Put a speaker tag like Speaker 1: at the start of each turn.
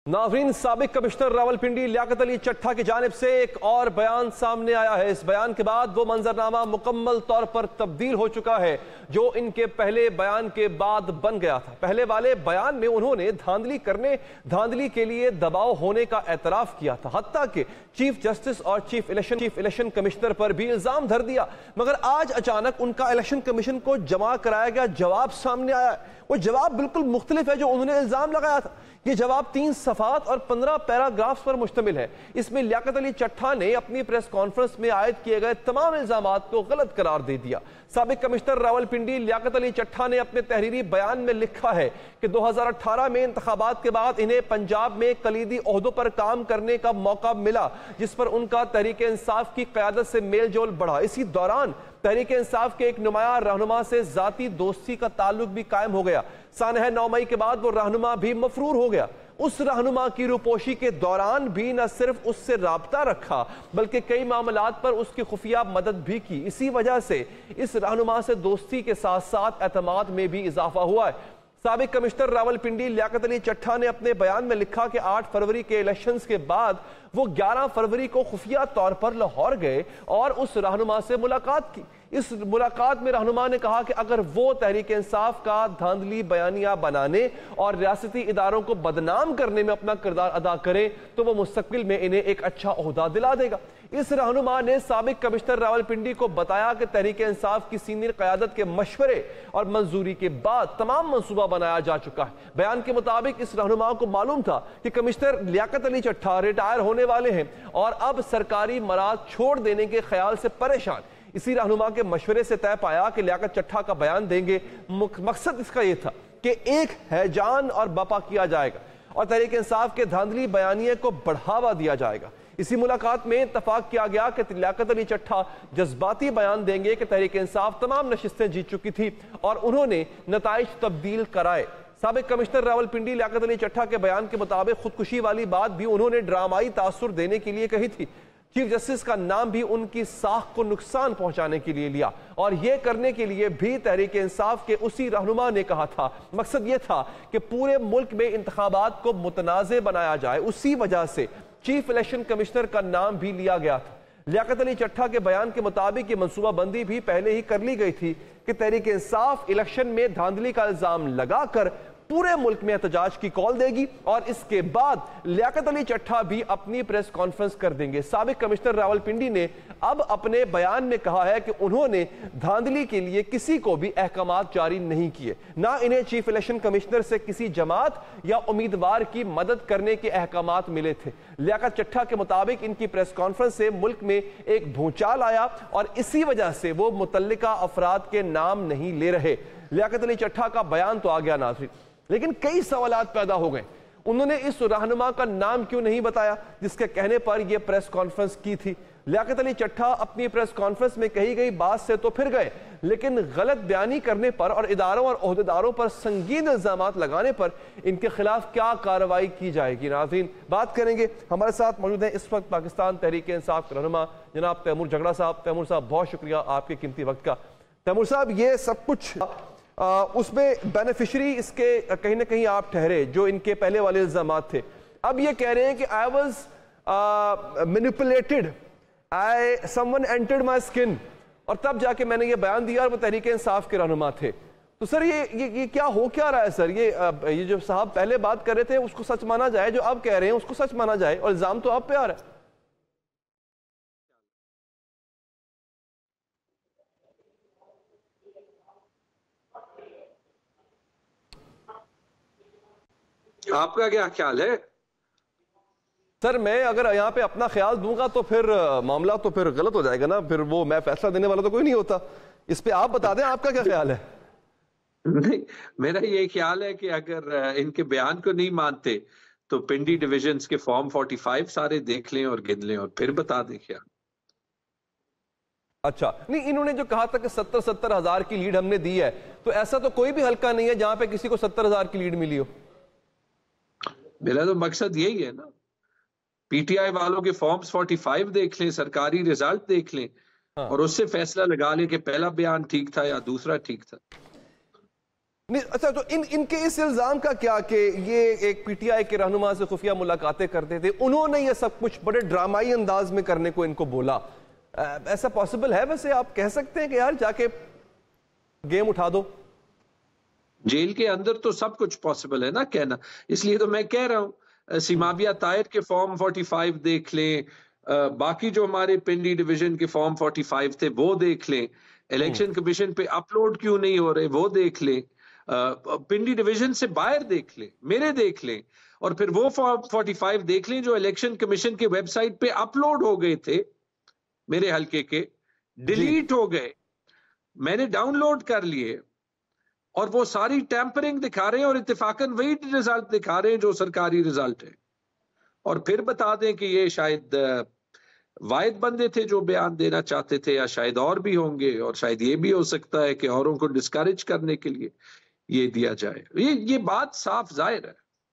Speaker 1: नाज़रीन, साबिक कमिश्नर रावलपिंडी लियाकत अली चट्ठा की जानिब से एक और बयान सामने आया है। इस बयान के बाद वो मंजरनामा मुकम्मल तौर पर तब्दील हो चुका है जो इनके पहले बयान के बाद बन गया था। पहले वाले बयान में उन्होंने धांधली के लिए दबाव होने का एतराफ़ किया था, हत्ता कि चीफ जस्टिस और चीफ इलेक्शन कमिश्नर पर भी इल्ज़ाम धर दिया। मगर आज अचानक उनका इलेक्शन कमीशन को जमा कराया गया जवाब सामने आया है। वो जवाब बिल्कुल मुख्तलिफ है जो उन्होंने इल्ज़ाम लगाया था। ये जवाब 3 सफ़ात और 15 पैराग्राफ्स पर मुश्तमिल है। इसमें लियाकत अली चट्ठा ने अपनी प्रेस कॉन्फ्रेंस में आयद किए गए तमाम इल्ज़ामात को गलत करार दे दिया। साबिक कमिश्नर रावलपिंडी लियाकत अली चट्ठा ने अपने तहरीरी बयान में लिखा है कि 2018 में इंतखाबात के बाद इन्हें पंजाब में कलीदी ओहदों पर काम करने का मौका मिला, जिस पर उनका तहरीक इंसाफ की क़यादत से मेल जोल बढ़ा। इसी दौरान तहरीक इंसाफ के एक नुमाया रहनुमा से ज़ाती दोस्ती का ताल्लुक भी कायम हो गया। सानह 9 मई के बाद वो रहनुमा भी मफरूर हो गया। उस रहनुमा की रूपोशी के दौरान भी न सिर्फ उससे राब्ता रखा बल्कि कई मामलात पर उसकी खुफिया मदद भी की। इसी वजह से इस रहनुमा से दोस्ती के साथ साथ एतमाद में भी इजाफा हुआ है। साबिक कमिश्नर रावलपिंडी लियाकत अली चट्ठा ने अपने बयान में लिखा कि 8 फरवरी के इलेक्शंस के बाद वो 11 फरवरी को खुफिया तौर पर लाहौर गए और उस रहनुमा से मुलाकात की। इस मुलाकात में रहनुमा ने कहा कि अगर वो तहरीक इंसाफ का धांधली बयानिया बनाने और रियासती इदारों को बदनाम करने में अपना किरदार अदा करें तो वो मुस्तकबिल में इन्हें एक अच्छा ओहदा दिला देगा। इस रहनुमा ने साबिक कमिश्नर रावलपिंडी को बताया कि तहरीक इंसाफ की सीनियर क़यादत के मशवरे और मंजूरी के बाद तमाम मंसूबा बनाया जा चुका है। बयान के मुताबिक इस रहनुमा को मालूम था कि कमिश्नर लियाकत अली चट्ठा रिटायर होने वाले हैं और अब सरकारी मराद छोड़ देने के ख्याल से परेशान। इसी रहनुमा के मशवरे से तय पाया कि लियाकत चट्ठा का बयान देंगे। मकसद इसका यह था कि एक हैजान और बपा किया जाएगा और तहरीक इंसाफ के धांधली बयानिए को बढ़ावा दिया जाएगा। इसी मुलाकात में इत्तफाक किया गया कि लियाकत अली चट्ठा जज्बाती बयान देंगे कि तहरीक इंसाफ तमाम नशिस्तें जीत चुकी थी और उन्होंने नताइज तब्दील कराए। साबिक कमिश्नर रावलपिंडी लियाकत अली चट्ठा के बयान के मुताबिक खुदकुशी वाली बात भी उन्होंने ड्रामाई तासुर देने के लिए कही थी। चीफ जस्टिस का नाम भी उनकी साख को नुकसान पहुंचाने के लिए लिया और यह करने के लिए भी तहरीक इंसाफ के उसी रहनुमा ने कहा था। मकसद यह था कि पूरे मुल्क में इंतखाबात को मुतनाज़े बनाया जाए। उसी वजह से चीफ इलेक्शन कमिश्नर का नाम भी लिया गया था। लियाकत अली चट्ठा के बयान के मुताबिक ये मनसूबा बंदी भी पहले ही कर ली गई थी कि तहरीक इंसाफ इलेक्शन में धांधली का इल्जाम लगाकर पूरे मुल्क में एहतजाज की कॉल देगी और इसके बाद लियाकत अली चट्ठा भी अपनी प्रेस कॉन्फ्रेंस कर देंगे। साबिक कमिश्नर रावलपिंडी ने अब अपने बयान में कहा है कि उन्होंने धांधली के लिए किसी को भी अहकामात जारी नहीं किए, ना इन्हें चीफ इलेक्शन कमिश्नर से किसी जमात या उम्मीदवार की मदद करने के अहकामात मिले थे। लियाकत चट्ठा के मुताबिक इनकी प्रेस कॉन्फ्रेंस से मुल्क में एक भूचाल आया और इसी वजह से वो मुतल्लिका अफराद के नाम नहीं ले रहे। लियाकत अली चट्ठा का बयान तो आ गया नाज़रीन, लेकिन कई सवालात पैदा हो गए। उन्होंने इस रहनुमा का नाम क्यों नहीं बताया जिसके कहने पर यह प्रेस कॉन्फ्रेंस की थी। लियाकत अली चट्ठा अपनी प्रेस कॉन्फ्रेंस में कही गई बात से तो फिर गए, लेकिन गलत बयानी करने पर और इदारों और ओहदेदारों पर संगीन इल्जामात लगाने पर इनके खिलाफ क्या कार्रवाई की जाएगी। नाज़रीन, बात करेंगे। हमारे साथ मौजूद हैं इस वक्त पाकिस्तान तहरीक इंसाफ के रहनुमा जनाब तैमूर झगड़ा साहब। तैमूर साहब, बहुत शुक्रिया आपके कीमती वक्त का। तैमूर साहब, ये सब कुछ उसमें बेनिफिशरी इसके कहीं ना कहीं आप ठहरे जो इनके पहले वाले इल्जामात थे। अब ये कह रहे हैं कि I was manipulated, someone entered my skin, और तब जाके मैंने ये बयान दिया और वो तहरीक इंसाफ के रहनुमा थे। तो सर ये क्या हो क्या रहा है सर? ये जो साहब पहले बात कर रहे थे उसको सच माना जाए, जो अब कह रहे हैं उसको सच माना जाए, और इल्जाम तो आप पे आ रहा है।
Speaker 2: आपका क्या ख्याल है?
Speaker 1: सर, मैं अगर यहाँ पे अपना ख्याल दूंगा तो फिर मामला तो फिर गलत हो जाएगा ना, फिर वो मैं फैसला देने वाला तो कोई नहीं होता। इस पे आप बता दें आपका क्या ख्याल है।
Speaker 2: नहीं, मेरा ये ख्याल है कि अगर इनके बयान को नहीं मानते तो पिंडी डिविजन्स के फॉर्म 45 सारे देख लें और गिन लें और फिर बता दें क्या।
Speaker 1: अच्छा, नहीं, इन्होंने जो कहा था कि 70 हजार की लीड हमने दी है, तो ऐसा तो कोई भी हल्का नहीं है जहां पे किसी को 70 हजार की लीड मिली हो।
Speaker 2: मेरा तो मकसद यही है ना, पीटीआई वालों के फॉर्म्स 45 देख लें, सरकारी रिजल्ट देख लें, हाँ, और उससे फैसला लगा लें कि पहला बयान ठीक था या दूसरा ठीक था।
Speaker 1: نہیں اچھا، تو ان کے اس الزام کا کیا کہ یہ ایک پی ٹی آئی کے رہنما سے خفیہ ملاقاتیں کرتے تھے، انہوں نے یہ سب کچھ بڑے ڈرامائی انداز میں کرنے کو ان کو بولا، ایسا پاسبل ہے؟ ویسے آپ کہہ سکتے ہیں کہ یار جا کے گیم اٹھا دو؟
Speaker 2: جیل کے اندر تو سب کچھ پاسبل ہے نا کہنا، اس لیے تو میں کہہ رہا ہوں سیمابیہ طاہر کے فارم 45 دیکھ لیں، باقی جو ہمارے پنڈی ڈویژن کے فارم 45 تھے وہ دیکھ لیں، الیکشن کمیشن پہ اپلوڈ کیوں نہیں ہو رہے وہ دیکھ لیں، پنڈی ڈویژن سے باہر دیکھ لیں، میرے دیکھ لیں، اور پھر وہ فارم 45 دیکھ لیں جو الیکشن کمیشن کے ویب سائٹ پہ اپلوڈ ہو گئے تھے میرے حلقے کے، ڈیلیٹ ہو گئے، میں نے ڈاؤن لوڈ کر لیے، اور وہ ساری ٹیمپرنگ دکھا رہے ہیں اور اتفاقاً وہی رزلٹ دکھا رہے ہیں جو سرکاری رزلٹ ہے، اور پھر بتا دیں کہ یہ شاید واحد بندے تھے جو بیان دینا چاہتے تھے، یا شاید اور بھی ہوں گے، اور شاید یہ بھی ہو سکتا ہے کہ اوروں کو ڈسکریج کرنے کے لیے یہ دیا جائے۔ یہ بات صاف ظاہر ہے۔